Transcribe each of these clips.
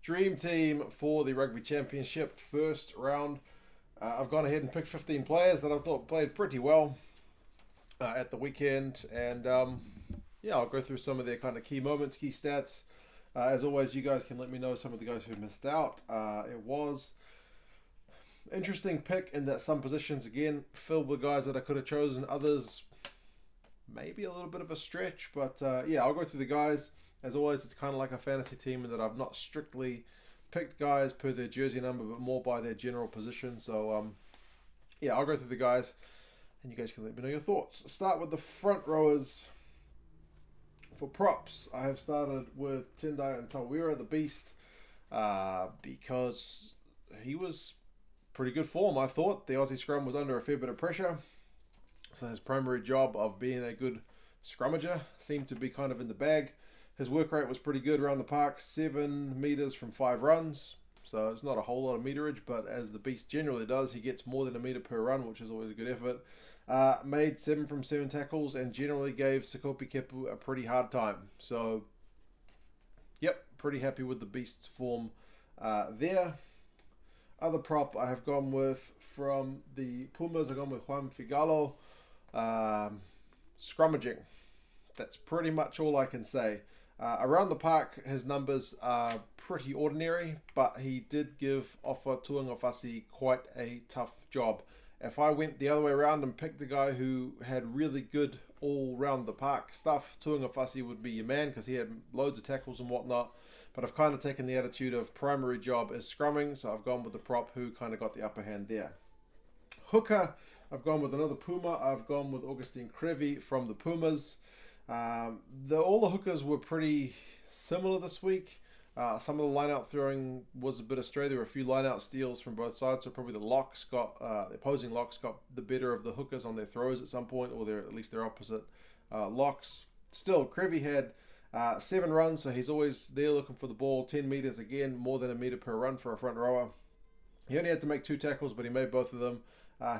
Dream team for the Rugby Championship first round. I've gone ahead and picked 15 players that I thought played pretty well at the weekend, and I'll go through some of their kind of key moments, key stats. As always, you guys can let me know some of the guys who missed out. It was interesting pick in that some positions, again, filled with guys that I could have chosen. Others, maybe a little bit of a stretch, but I'll go through the guys. As always, it's kind of like a fantasy team in that I've not strictly picked guys per their jersey number, but more by their general position. So, I'll go through the guys, and you guys can let me know your thoughts. Start with the front rowers. For props, I have started with Tendai and Tawira, the Beast, because he was pretty good form, I thought. The Aussie scrum was under a fair bit of pressure, so his primary job of being a good scrummager seemed to be kind of in the bag. His work rate was pretty good around the park, 7 metres from 5 runs, so it's not a whole lot of meterage, but as the Beast generally does, he gets more than a metre per run, which is always a good effort. Made 7 from 7 tackles and generally gave Sekope Kepu a pretty hard time. So, pretty happy with the Beast's form there. Other prop I have gone with from the Pumas, I've gone with Juan Figalo. Scrummaging. That's pretty much all I can say. Around the park, his numbers are pretty ordinary, but he did give Ofa Tuangafasi quite a tough job. If I went the other way around and picked a guy who had really good all-round the park stuff, Tuangafasi would be your man because he had loads of tackles and whatnot. But I've kind of taken the attitude of primary job is scrumming, so I've gone with the prop who kind of got the upper hand there. Hooker, I've gone with another Puma. I've gone with Augustine Crevi from the Pumas. All the hookers were pretty similar this week. Some of the line-out throwing was a bit astray. There were a few line-out steals from both sides, so probably the opposing locks got the better of the hookers on their throws at some point, or at least their opposite locks. Still, Crevi had 7 runs, so he's always there looking for the ball. 10 metres, again, more than a metre per run for a front rower. He only had to make 2 tackles, but he made both of them.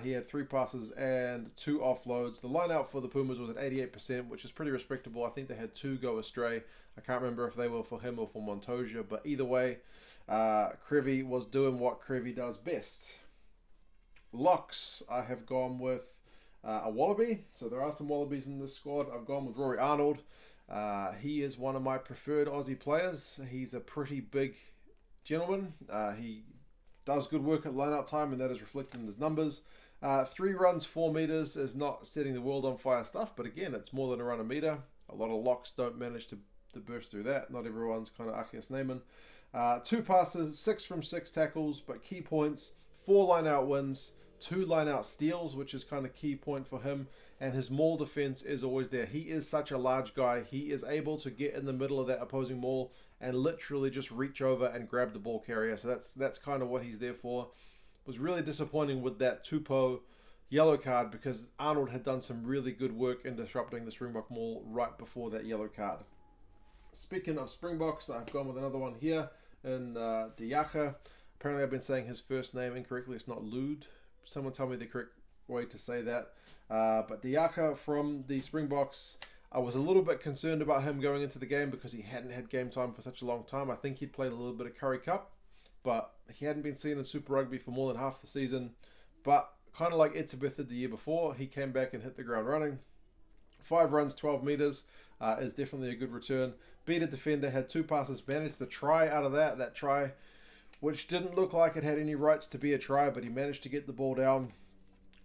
He had 3 passes and 2 offloads. The line out for the Pumas was at 88%, which is pretty respectable. I think they had 2 go astray. I can't remember if they were for him or for Montoya, but either way, Crevi was doing what Crevi does best. Locks, I have gone with a Wallaby. So there are some Wallabies in this squad. I've gone with Rory Arnold. He is one of my preferred Aussie players. He's a pretty big gentleman. He does good work at line-out time, and that is reflected in his numbers. 3 runs, 4 metres is not setting the world on fire stuff, but again, it's more than a run a metre. A lot of locks don't manage to burst through that. Not everyone's kind of Akias Neyman. 2 passes, 6 from 6 tackles, but key points, 4 line-out wins, 2 line-out steals, which is kind of key point for him, and his maul defense is always there. He is such a large guy. He is able to get in the middle of that opposing maul and literally just reach over and grab the ball carrier. So that's kind of what he's there for. Was really disappointing with that Tupou yellow card because Arnold had done some really good work in disrupting the Springbok maul right before that yellow card. Speaking of Springboks, I've gone with another one here in Diaka. Apparently I've been saying his first name incorrectly. It's not Lude. Someone tell me the correct way to say that. But Diaka from the Springboks, I was a little bit concerned about him going into the game because he hadn't had game time for such a long time. I think he'd played a little bit of Curry Cup, but he hadn't been seen in Super Rugby for more than half the season. But kind of like Etzebeth did the year before, he came back and hit the ground running. 5 runs, 12 metres is definitely a good return. Beat a defender, had 2 passes, managed the try out of that try, which didn't look like it had any rights to be a try, but he managed to get the ball down.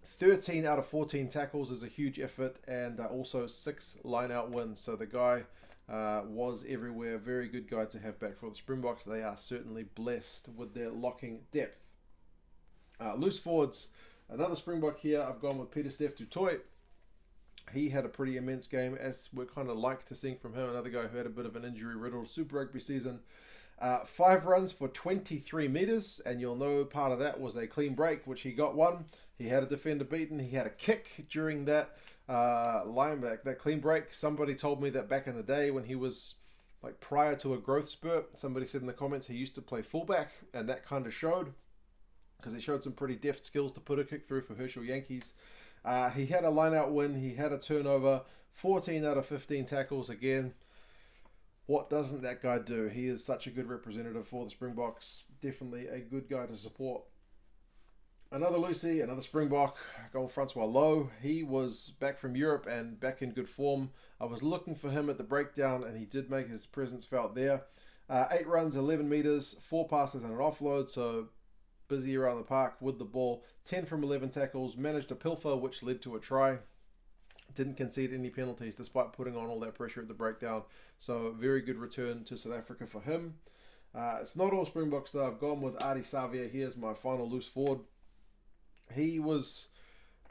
13 out of 14 tackles is a huge effort, and also 6 line-out wins. So the guy was everywhere. Very good guy to have back for the Springboks. They are certainly blessed with their locking depth. Loose forwards, another Springbok here. I've gone with Peter Steph Dutoit. He had a pretty immense game, as we're kind of like to see from him. Another guy who had a bit of an injury-riddled Super Rugby season. 5 runs for 23 metres, and you'll know part of that was a clean break, which he got one. He had a defender beaten. He had a kick during that that clean break. Somebody told me that back in the day when he was like prior to a growth spurt, somebody said in the comments he used to play fullback, and that kind of showed because he showed some pretty deft skills to put a kick through for Herschel Yankees. He had a line-out win. He had a turnover. 14 out of 15 tackles again. what doesn't that guy do? He is such a good representative for the Springboks. Definitely a good guy to support. Another Lucy, another Springbok, going Francois Lowe. He was back from Europe and back in good form. I was looking for him at the breakdown, and he did make his presence felt there. 8 runs, 11 metres, 4 passes and an offload, so busy around the park with the ball. 10 from 11 tackles, managed a pilfer, which led to a try. Didn't concede any penalties despite putting on all that pressure at the breakdown. So very good return to South Africa for him. It's not all Springboks though. I've gone with Ardie Savea. Here's my final loose forward. He was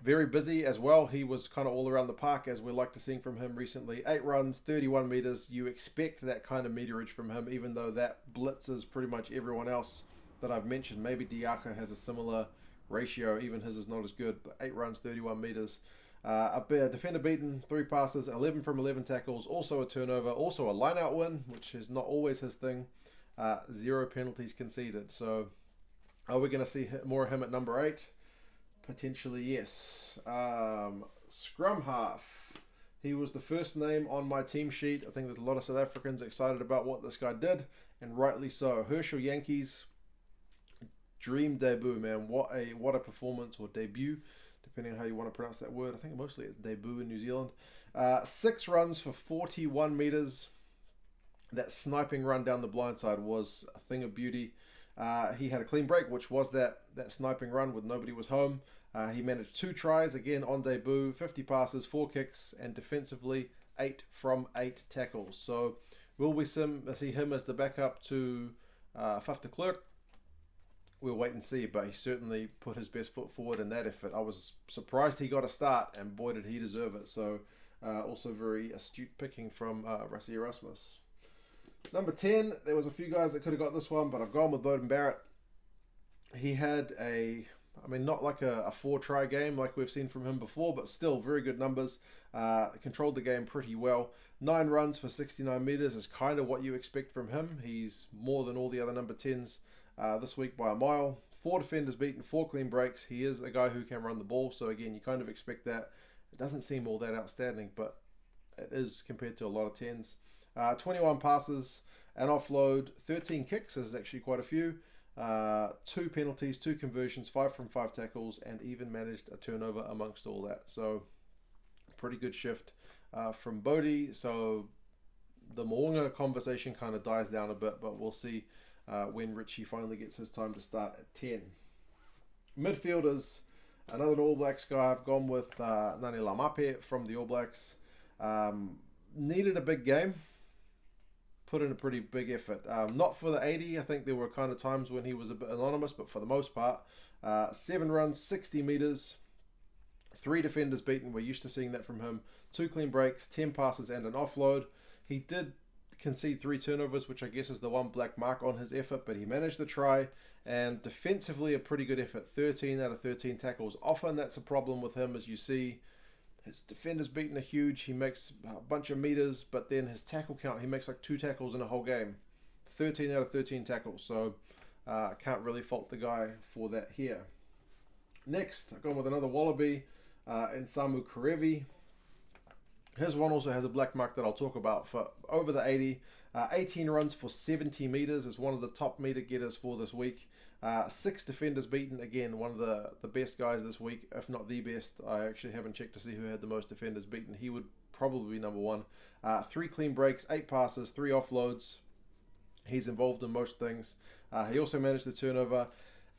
very busy as well. He was kind of all around the park, as we like to see from him recently. 8 runs, 31 metres. You expect that kind of meterage from him, even though that blitzes pretty much everyone else that I've mentioned. Maybe Diaka has a similar ratio. Even his is not as good, but 8 runs, 31 metres. A defender beaten, 3 passes, 11 from 11 tackles, also a turnover, also a line-out win, which is not always his thing. 0 penalties conceded. So are we going to see more of him at number 8? Potentially, yes. Scrum-Half. He was the first name on my team sheet. I think there's a lot of South Africans excited about what this guy did, and rightly so. Herschel Yankees, dream debut, man. What a performance, or debut, depending on how you want to pronounce that word. I think mostly it's debut in New Zealand. 6 runs for 41 metres. That sniping run down the blind side was a thing of beauty. He had a clean break, which was that sniping run when nobody was home. He managed 2 tries, again on debut, 50 passes, 4 kicks, and defensively 8 from 8 tackles. So will we see him as the backup to Faf de Klerk? We'll wait and see, but he certainly put his best foot forward in that effort. I was surprised he got a start, and boy did he deserve it. So also very astute picking from Rassie Erasmus. Number 10, there was a few guys that could have got this one, but I've gone with Burton Barrett. He had not like a 4-try game like we've seen from him before, but still very good numbers. Controlled the game pretty well. 9 runs for 69 metres is kind of what you expect from him. He's more than all the other number 10s this week by a mile. 4 defenders beaten, 4 clean breaks. He is a guy who can run the ball, so again, you kind of expect that. It doesn't seem all that outstanding, but it is compared to a lot of 10s. 21 passes, an offload, 13 kicks is actually quite a few. 2 penalties, 2 conversions, 5 from 5 tackles, and even managed a turnover amongst all that. So pretty good shift from Bodie. So the Mo'unga conversation kind of dies down a bit, but we'll see when Richie finally gets his time to start at 10. Midfielders, another All Blacks guy. I've gone with Nani Laumape from the All Blacks. Needed a big game. Put in a pretty big effort. Not for the 80. I think there were kind of times when he was a bit anonymous, but for the most part, 7 runs, 60 metres, 3 defenders beaten. We're used to seeing that from him. 2 clean breaks, 10 passes and an offload. He did concede 3 turnovers, which I guess is the one black mark on his effort, but he managed the try, and defensively a pretty good effort. 13 out of 13 tackles. Often that's a problem with him, as you see. His defenders beaten are huge. He makes a bunch of meters, but then his tackle count, he makes like 2 tackles in a whole game. 13 out of 13 tackles. So I can't really fault the guy for that here. Next, I've gone with another Wallaby in Samu Karevi. His one also has a black mark that I'll talk about for over the 80. 18 runs for 70 meters is one of the top meter getters for this week. 6 defenders beaten. Again, one of the best guys this week, if not the best. I actually haven't checked to see who had the most defenders beaten. He would probably be number 1. 3 clean breaks, 8 passes, 3 offloads. He's involved in most things. He also managed the turnover.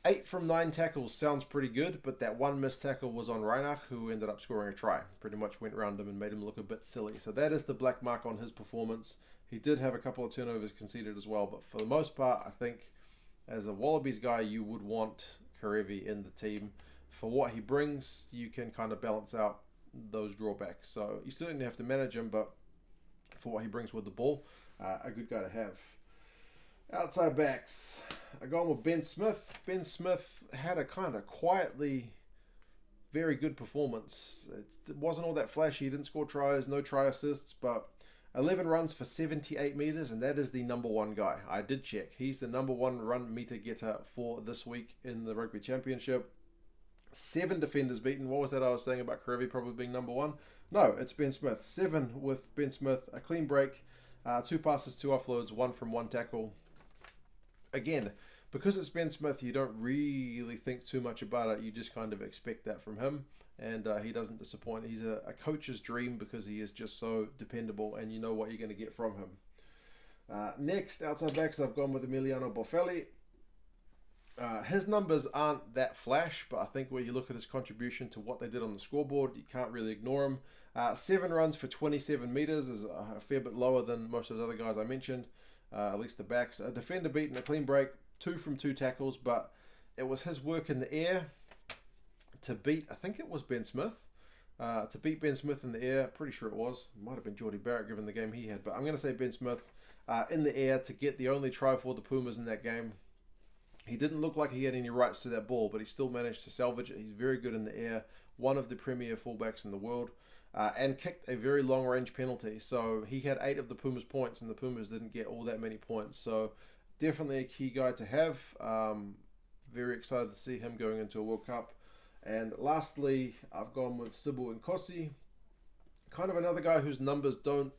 8 from 9 tackles sounds pretty good, but that one missed tackle was on Reinach, who ended up scoring a try. Pretty much went around him and made him look a bit silly. So that is the black mark on his performance. He did have a couple of turnovers conceded as well, but for the most part, I think as a Wallabies guy, you would want Karevi in the team. For what he brings, you can kind of balance out those drawbacks. So you certainly have to manage him, but for what he brings with the ball, a good guy to have. Outside backs, I gone with Ben Smith. Ben Smith had a kind of quietly very good performance. It wasn't all that flashy. He didn't score tries, no try assists, but 11 runs for 78 meters, and that is the number 1 guy. I did check. He's the number 1 run meter getter for this week in the Rugby Championship. 7 defenders beaten. What was that I was saying about Karevi probably being number 1? No, it's Ben Smith. 7 with Ben Smith, a clean break, 2 passes, 2 offloads, 1 from 1 tackle. Again, because it's Ben Smith, you don't really think too much about it. You just kind of expect that from him, and he doesn't disappoint. He's a coach's dream because he is just so dependable, and you know what you're going to get from him. Next, outside backs, I've gone with Emiliano Boffelli. His numbers aren't that flash, but I think when you look at his contribution to what they did on the scoreboard, you can't really ignore him. 7 runs for 27 meters is a fair bit lower than most of those other guys I mentioned, at least the backs. A defender beaten a clean break, 2 from 2 tackles, but it was his work in the air to beat, I think it was Ben Smith, to beat Ben Smith in the air. Pretty sure it was. It might have been Rory Barrett given the game he had, but I'm going to say Ben Smith in the air to get the only try for the Pumas in that game. He didn't look like he had any rights to that ball, but he still managed to salvage it. He's very good in the air, one of the premier fullbacks in the world, and kicked a very long-range penalty. So he had 8 of the Pumas' points, and the Pumas didn't get all that many points. So definitely a key guy to have. Very excited to see him going into a World Cup. And lastly, I've gone with Sibu Nkosi. Kind of another guy whose numbers don't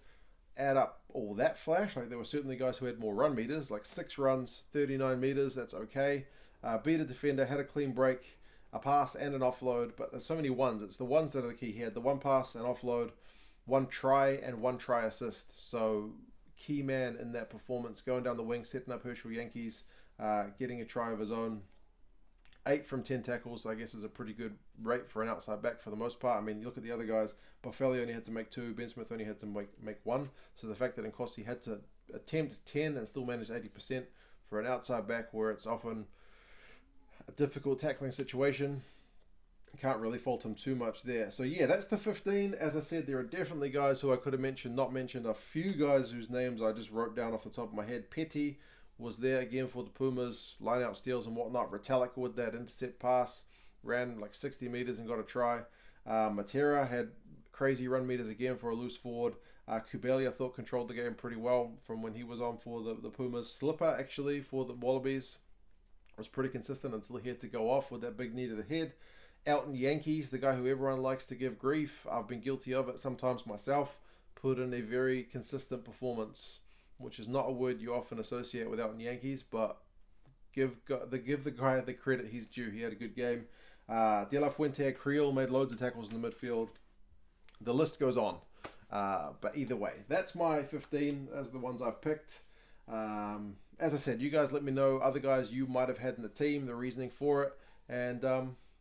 add up all that flash. Like, there were certainly guys who had more run meters, like 6 runs, 39 meters. That's okay. Beat a defender, had a clean break, a pass and an offload, but there's so many ones. It's the ones that are the key. He had the 1 pass, an offload, 1 try, and 1 try assist. So key man in that performance, going down the wing, setting up Herschel Yankees, getting a try of his own. 8 from 10 tackles, I guess, is a pretty good rate for an outside back for the most part. I mean, you look at the other guys, Boffelli only had to make 2, Ben Smith only had to make 1. So the fact that Nkosi had to attempt 10 and still manage 80% for an outside back where it's often a difficult tackling situation, can't really fault him too much there. So yeah, that's the 15. As I said, there are definitely guys who I could have mentioned, not mentioned. A few guys whose names I just wrote down off the top of my head. Petty was there again for the Pumas, line out steals and whatnot. Retallick with that intercept pass, ran like 60 meters and got a try. Matera had crazy run meters again for a loose forward. Kubeli, I thought, controlled the game pretty well from when he was on for the Pumas. Slipper, actually, for the Wallabies, was pretty consistent until he had to go off with that big knee to the head. Elton Yankees, the guy who everyone likes to give grief, I've been guilty of it sometimes myself, put in a very consistent performance, which is not a word you often associate with Elton Yankees, but give the guy the credit he's due. He had a good game. De La Fuente Creel made loads of tackles in the midfield. The list goes on. But either way, that's my 15 as the ones I've picked. As I said, you guys let me know other guys you might have had in the team, the reasoning for it. And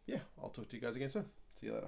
yeah, I'll talk to you guys again soon. See you later.